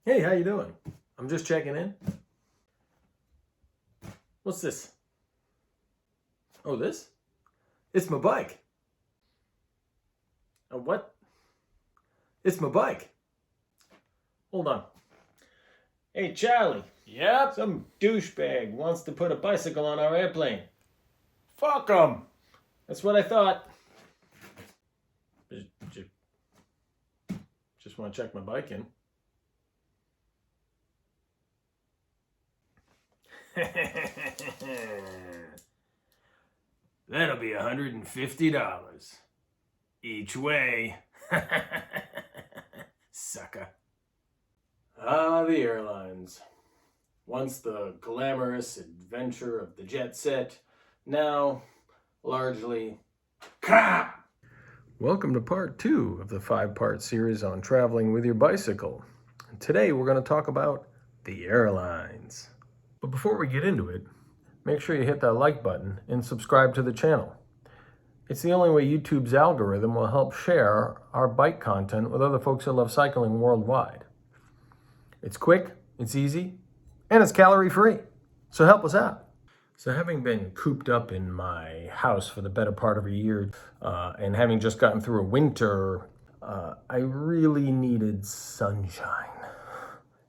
Hey, how you doing? I'm just checking in. What's this? Oh, this? It's my bike. What? It's my bike. Hold on. Hey, Charlie. Yep. Some douchebag wants to put a bicycle on our airplane. Fuck 'em. That's what I thought. Just want to check my bike in. That'll be $150 each way. Sucker. Ah, the airlines. Once the glamorous adventure of the jet set, now largely crap. Welcome to part 2 of the 5-part series on traveling with your bicycle. And today we're going to talk about the airlines. But before we get into it, make sure you hit that like button and subscribe to the channel. It's the only way YouTube's algorithm will help share our bike content with other folks that love cycling worldwide. It's quick, it's easy, and it's calorie free. So help us out. So having been cooped up in my house for the better part of a year, and having just gotten through a winter, I really needed sunshine.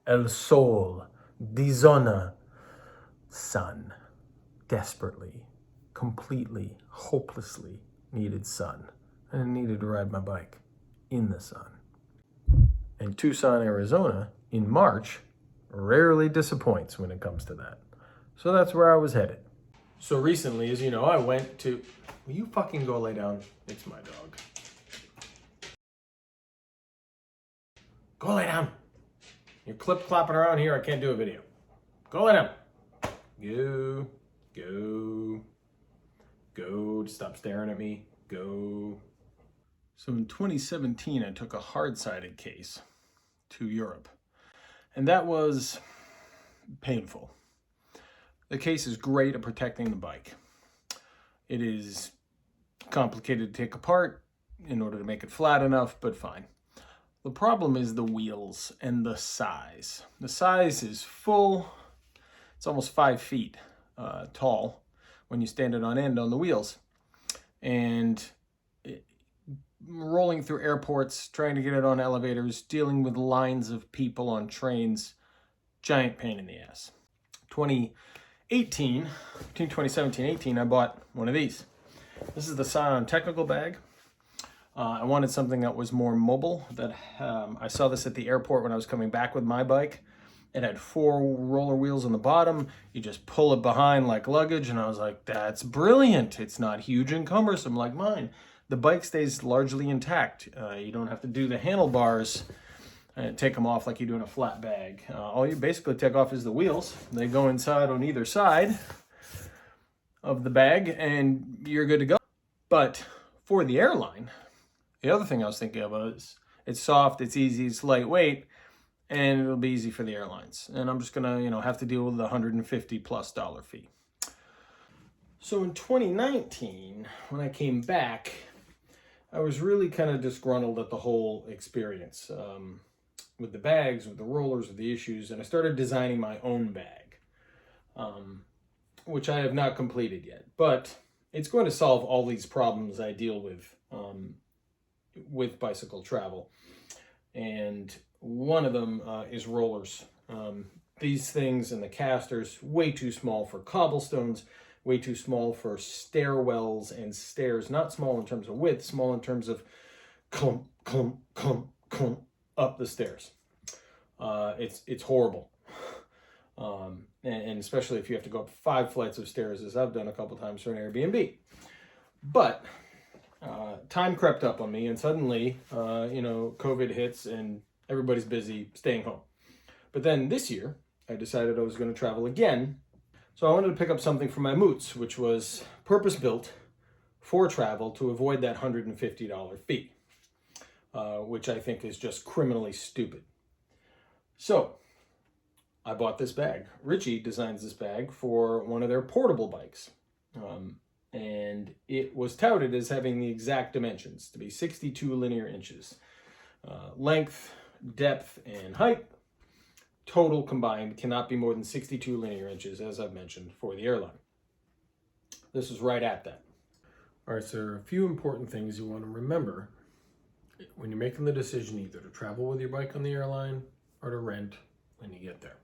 El sol, di zona, sun. Desperately, completely, hopelessly needed sun. And I needed to ride my bike in the sun. And Tucson, Arizona, in March, rarely disappoints when it comes to that. So that's where I was headed. So recently, as you know, I went to... Will you fucking go lay down? It's my dog. Go lay down. You're clip-clopping around here. I can't do a video. Go lay down. Go. Stop staring at me. Go. So in 2017, I took a hard-sided case to Europe. And that was painful. The case is great at protecting the bike. It is complicated to take apart in order to make it flat enough, but fine. The problem is the wheels and the size. The size is full. It's almost 5 feet tall when you stand it on end on the wheels. And rolling through airports, trying to get it on elevators, dealing with lines of people on trains, giant pain in the ass. 2017 and 18, I bought one of these. This is the Scion Technical Bag. I wanted something that was more mobile. I saw this at the airport when I was coming back with my bike. It had 4 roller wheels on the bottom. You just pull it behind like luggage, and I was like, that's brilliant. It's not huge and cumbersome like mine. The bike stays largely intact. You don't have to do the handlebars and take them off like you do in a flat bag. All you basically take off is the wheels. They go inside on either side of the bag, and you're good to go. But for the airline, the other thing I was thinking about is it's soft, it's easy, it's lightweight, and it'll be easy for the airlines. And I'm just gonna, have to deal with the $150+ fee. So in 2019, when I came back, I was really kind of disgruntled at the whole experience with the bags, with the rollers, with the issues, and I started designing my own bag, which I have not completed yet. But it's going to solve all these problems I deal with bicycle travel. And one of them is rollers. These things and the casters, way too small for cobblestones, way too small for stairwells and stairs. Not small in terms of width, small in terms of clump, clump, clump, clump up the stairs. It's horrible. And especially if you have to go up 5 flights of stairs, as I've done a couple times for an Airbnb. But time crept up on me, and suddenly, COVID hits and everybody's busy staying home. But then this year, I decided I was going to travel again. So I wanted to pick up something for my moots, which was purpose-built for travel to avoid that $150 fee, which I think is just criminally stupid. So I bought this bag. Richie designs this bag for one of their portable bikes. And it was touted as having the exact dimensions to be 62 linear inches. Length, depth, and height. total combined cannot be more than 62 linear inches, as I've mentioned, for the airline. This is right at that. All right, so there are a few important things you want to remember when you're making the decision either to travel with your bike on the airline or to rent when you get there.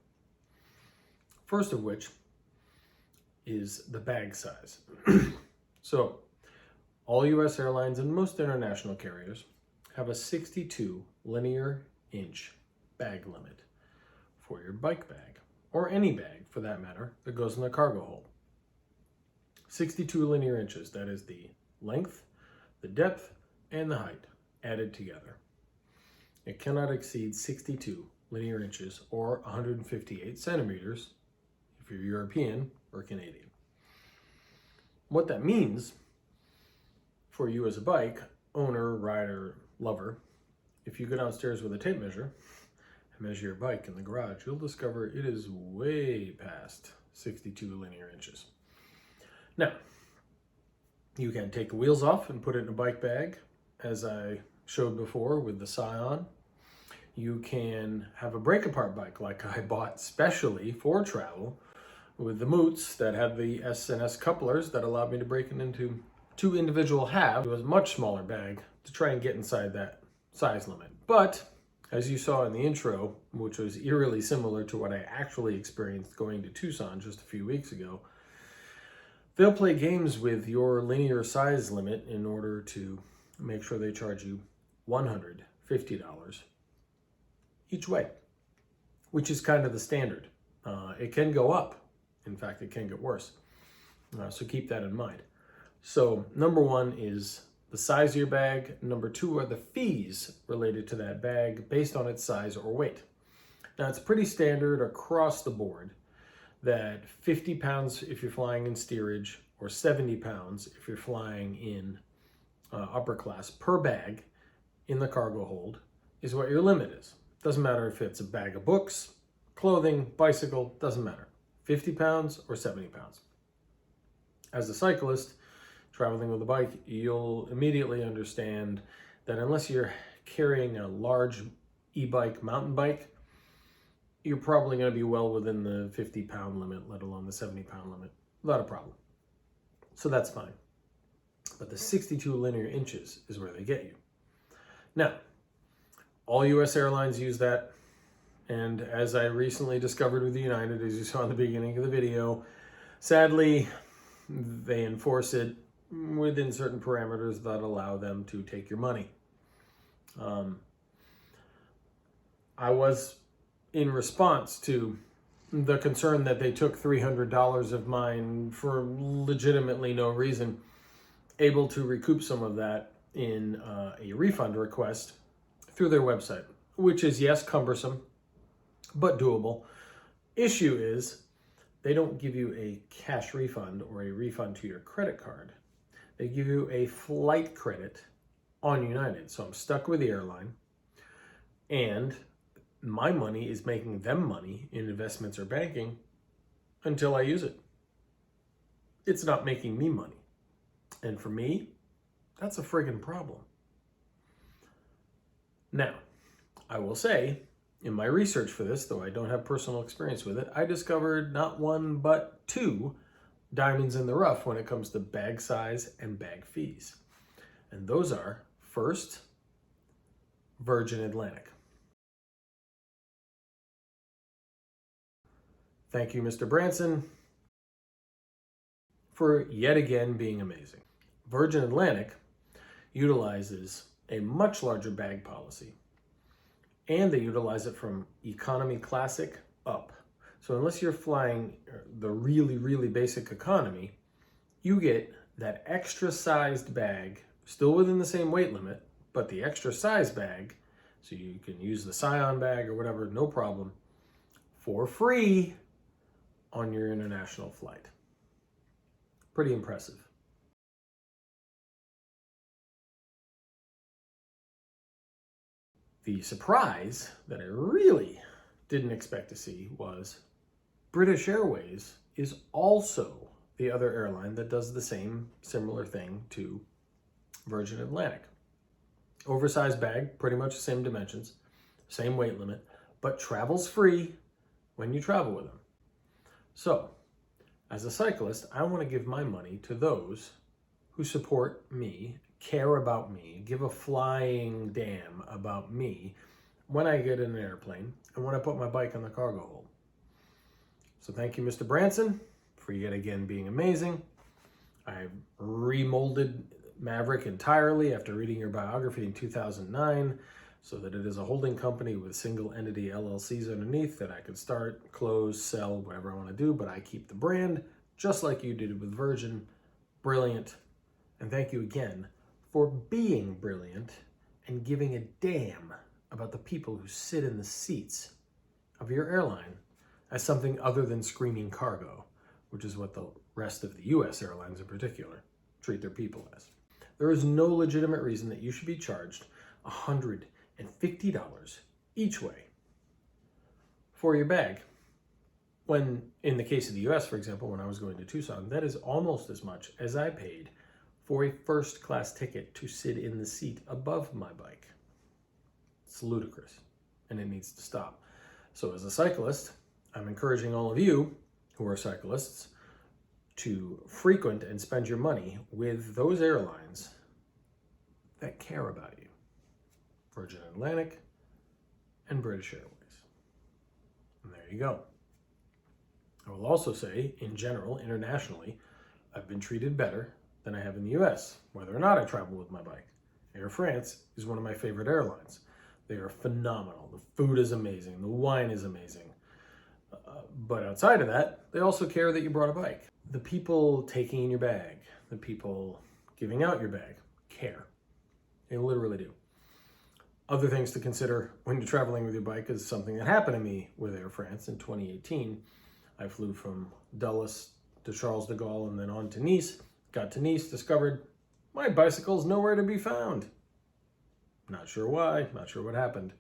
First of which is the bag size. So, all US airlines and most international carriers have a 62 linear inch bag limit for your bike bag, or any bag for that matter, that goes in the cargo hold. 62 linear inches, that is the length, the depth, and the height added together. It cannot exceed 62 linear inches or 158 centimeters if you're European or Canadian. What that means for you as a bike owner, rider, lover, if you go downstairs with a tape measure and measure your bike in the garage, you'll discover it is way past 62 linear inches. Now, you can take the wheels off and put it in a bike bag, as I showed before with the Scion. You can have a break-apart bike like I bought specially for travel with the moots that have the S and S couplers that allowed me to break it into two individual halves. It was a much smaller bag to try and get inside that size limit. But as you saw in the intro, which was eerily similar to what I actually experienced going to Tucson just a few weeks ago, they'll play games with your linear size limit in order to make sure they charge you $150 each way, which is kind of the standard. It can go up. In fact, it can get worse. So keep that in mind. So number one is the size of your bag. Number two are the fees related to that bag based on its size or weight. Now, it's pretty standard across the board that 50 pounds if you're flying in steerage or 70 pounds if you're flying in upper class per bag in the cargo hold is what your limit is. Doesn't matter if it's a bag of books, clothing, bicycle, doesn't matter. 50 pounds or 70 pounds. As a cyclist traveling with a bike, you'll immediately understand that unless you're carrying a large e-bike, mountain bike, you're probably going to be well within the 50-pound limit, let alone the 70-pound limit. Not a problem. So that's fine. But the 62 linear inches is where they get you. Now, all US airlines use that. And as I recently discovered with United, as you saw in the beginning of the video, sadly, they enforce it within certain parameters that allow them to take your money. I was, in response to the concern that they took $300 of mine for legitimately no reason, able to recoup some of that in a refund request through their website, which is, yes, cumbersome, but doable. Issue is they don't give you a cash refund or a refund to your credit card. They give you a flight credit on United. So I'm stuck with the airline, and my money is making them money in investments or banking until I use it. It's not making me money. And for me, that's a friggin' problem. Now, I will say, in my research for this, though I don't have personal experience with it, I discovered not one but two diamonds in the rough when it comes to bag size and bag fees. And those are, first, Virgin Atlantic. Thank you, Mr. Branson, for yet again being amazing. Virgin Atlantic utilizes a much larger bag policy, and they utilize it from economy classic up. So unless you're flying the really, really basic economy, you get that extra sized bag, still within the same weight limit, but the extra size bag, so you can use the Scion bag or whatever, no problem, for free on your international flight. Pretty impressive. The surprise that I really didn't expect to see was British Airways is also the other airline that does the same similar thing to Virgin Atlantic. Oversized bag, pretty much the same dimensions, same weight limit, but travels free when you travel with them. So, as a cyclist, I want to give my money to those who support me, care about me, give a flying damn about me when I get in an airplane and when I put my bike on the cargo hold. So thank you, Mr. Branson, for yet again being amazing. I remolded Maverick entirely after reading your biography in 2009 so that it is a holding company with single entity LLCs underneath that I could start, close, sell, whatever I want to do, but I keep the brand just like you did with Virgin. Brilliant. And thank you again for being brilliant and giving a damn about the people who sit in the seats of your airline as something other than screaming cargo, which is what the rest of the US airlines in particular treat their people as. There is no legitimate reason that you should be charged $150 each way for your bag. When, in the case of the US, for example, when I was going to Tucson, that is almost as much as I paid for a first class ticket to sit in the seat above my bike. It's ludicrous, and it needs to stop. So as a cyclist, I'm encouraging all of you who are cyclists to frequent and spend your money with those airlines that care about you. Virgin Atlantic and British Airways. And there you go. I will also say, in general, internationally, I've been treated better than I have in the US, whether or not I travel with my bike. Air France is one of my favorite airlines. They are phenomenal. The food is amazing. The wine is amazing. But outside of that, they also care that you brought a bike. The people taking in your bag, the people giving out your bag, care. They literally do. Other things to consider when you're traveling with your bike is something that happened to me with Air France in 2018. I flew from Dulles to Charles de Gaulle and then on to Nice. Got to Nice, discovered my bicycle's nowhere to be found. Not sure why, not sure what happened.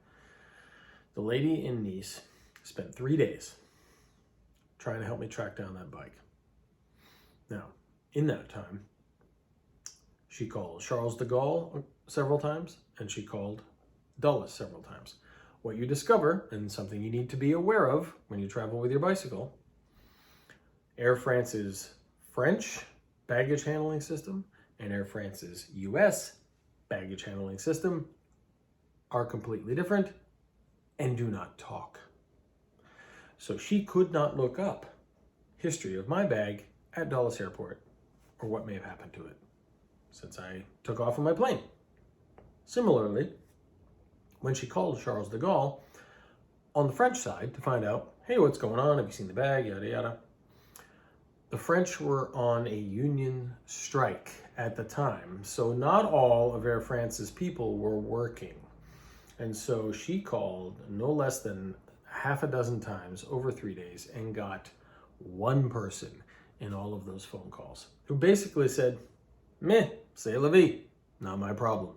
The lady in Nice spent 3 days trying to help me track down that bike. Now, in that time, she called Charles de Gaulle several times, and she called Dulles several times. What you discover, and something you need to be aware of when you travel with your bicycle, Air France's French baggage handling system and Air France's US baggage handling system are completely different and do not talk. So she could not look up history of my bag at Dulles Airport or what may have happened to it since I took off on my plane. Similarly, when she called Charles de Gaulle on the French side to find out, hey, what's going on? Have you seen the bag? Yada, yada. The French were on a union strike at the time, so not all of Air France's people were working. And so she called no less than half a dozen times over 3 days and got one person in all of those phone calls who basically said, meh, c'est la vie, not my problem.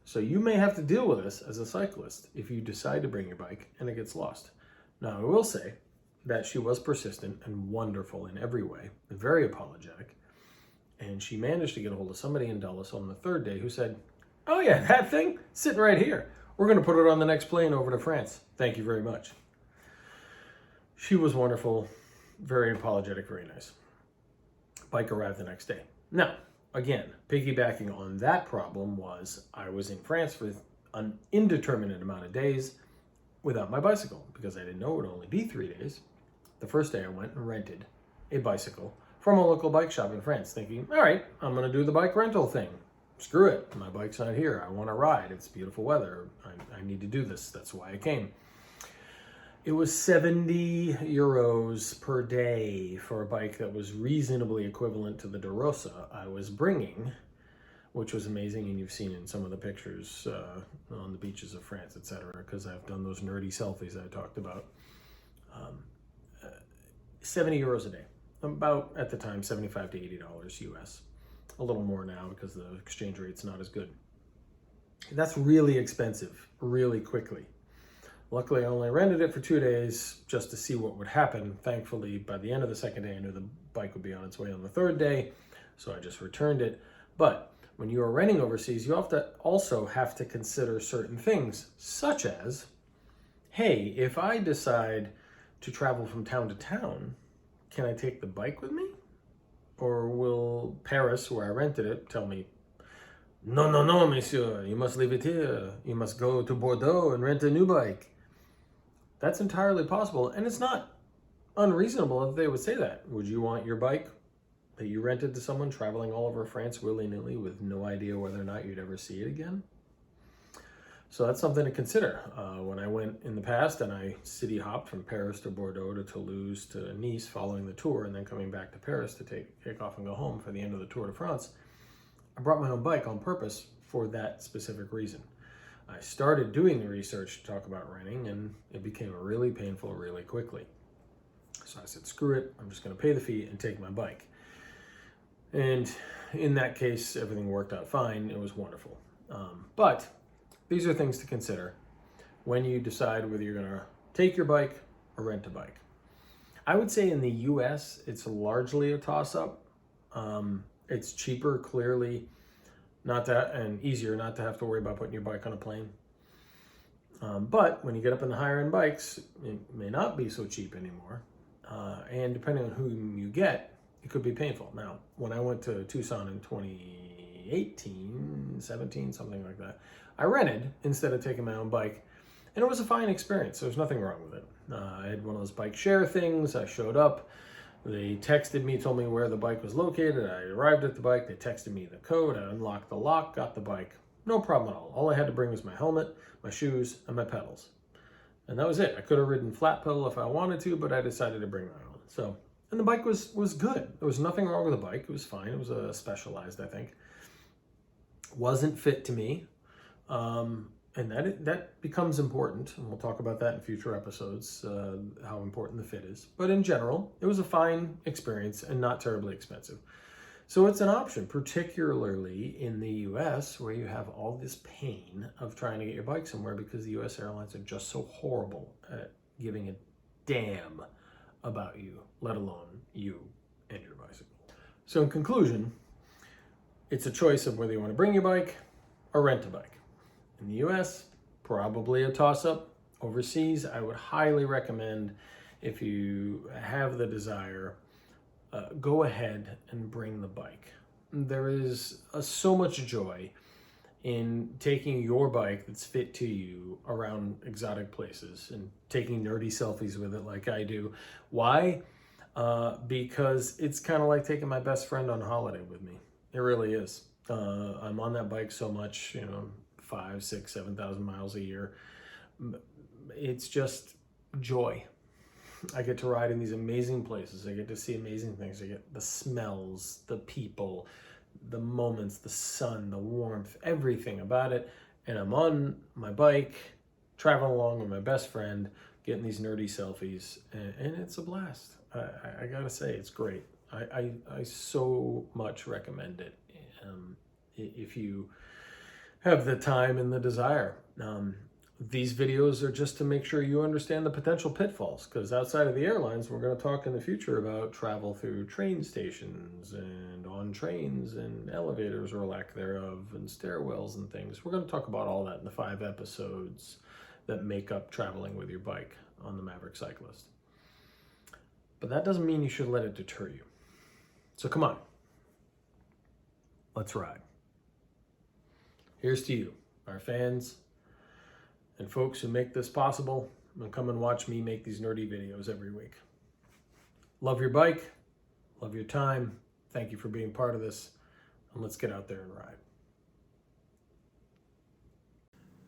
So you may have to deal with this as a cyclist if you decide to bring your bike and it gets lost. Now, I will say that she was persistent and wonderful in every way, and very apologetic. And she managed to get a hold of somebody in Dulles on the third day who said, oh yeah, that thing sitting right here. We're going to put it on the next plane over to France. Thank you very much. She was wonderful, very apologetic, very nice. Bike arrived the next day. Now, again, piggybacking on that problem was I was in France for an indeterminate amount of days without my bicycle because I didn't know it would only be 3 days. The first day I went and rented a bicycle from a local bike shop in France thinking, all right, I'm going to do the bike rental thing. Screw it. My bike's not here. I want to ride. It's beautiful weather. I need to do this. That's why I came. It was 70 euros per day for a bike that was reasonably equivalent to the DeRosa I was bringing, which was amazing. And you've seen in some of the pictures on the beaches of France, etc., because I've done those nerdy selfies I talked about. 70 euros a day. About, at the time, $75 to $80 US. A little more now because the exchange rate's not as good. That's really expensive, really quickly. Luckily, I only rented it for 2 days just to see what would happen. Thankfully, by the end of the second day, I knew the bike would be on its way on the third day, so I just returned it. But when you are renting overseas, you also have to consider certain things, such as, hey, if I decide to travel from town to town, can I take the bike with me? Or will Paris, where I rented it, tell me, no, no, no, monsieur, you must leave it here. You must go to Bordeaux and rent a new bike. That's entirely possible, and it's not unreasonable if they would say that. Would you want your bike that you rented to someone traveling all over France willy-nilly with no idea whether or not you'd ever see it again? So that's something to consider. When I went in the past and I city hopped from Paris to Bordeaux to Toulouse to Nice following the tour and then coming back to Paris to take off and go home for the end of the Tour de France, I brought my own bike on purpose for that specific reason. I started doing the research to talk about renting and it became really painful really quickly. So I said, screw it, I'm just going to pay the fee and take my bike. And in that case, everything worked out fine. It was wonderful. But these are things to consider when you decide whether you're going to take your bike or rent a bike. I would say in the US, it's largely a toss-up. It's cheaper, clearly, and easier not to have to worry about putting your bike on a plane. But when you get up in the higher-end bikes, it may not be so cheap anymore. And depending on who you get, it could be painful. Now, when I went to Tucson in 2018, 17, something like that, I rented instead of taking my own bike, and it was a fine experience. There was nothing wrong with it. I had one of those bike share things. I showed up. They texted me, told me where the bike was located. I arrived at the bike. They texted me the code. I unlocked the lock, got the bike. No problem at all. All I had to bring was my helmet, my shoes, and my pedals. And that was it. I could have ridden flat pedal if I wanted to, but I decided to bring my own. And the bike was good. There was nothing wrong with the bike. It was fine. It was Specialized, I think. Wasn't fit to me. And that becomes important, and we'll talk about that in future episodes, how important the fit is. But in general, it was a fine experience and not terribly expensive. So it's an option, particularly in the US, where you have all this pain of trying to get your bike somewhere because the US airlines are just so horrible at giving a damn about you, let alone you and your bicycle. So in conclusion, it's a choice of whether you want to bring your bike or rent a bike. In the US, probably a toss-up. Overseas, I would highly recommend, if you have the desire, go ahead and bring the bike. There is so much joy in taking your bike that's fit to you around exotic places and taking nerdy selfies with it like I do. Why? Because it's kind of like taking my best friend on holiday with me. It really is. I'm on that bike so much, 5, 6, 7,000 miles a year. It's just joy. I get to ride in these amazing places. I get to see amazing things. I get the smells, the people, the moments, the sun, the warmth, everything about it. And I'm on my bike, traveling along with my best friend, getting these nerdy selfies, and it's a blast. I gotta say, it's great. I so much recommend it if you have the time and the desire. These videos are just to make sure you understand the potential pitfalls, because outside of the airlines, we're going to talk in the future about travel through train stations and on trains and elevators or lack thereof and stairwells and things. We're going to talk about all that in the 5 episodes that make up traveling with your bike on the Maverick Cyclist. But that doesn't mean you should let it deter you. So come on, let's ride. Here's to you, our fans, and folks who make this possible and come and watch me make these nerdy videos every week. Love your bike, love your time. Thank you for being part of this, and let's get out there and ride.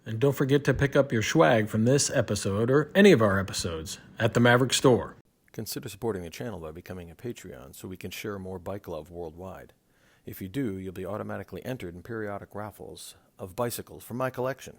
And don't forget to pick up your SCHWAG from this episode or any of our episodes at the Maverick Store. Consider supporting the channel by becoming a Patreon so we can share more bike love worldwide. If you do, you'll be automatically entered in periodic raffles of bicycles from my collection.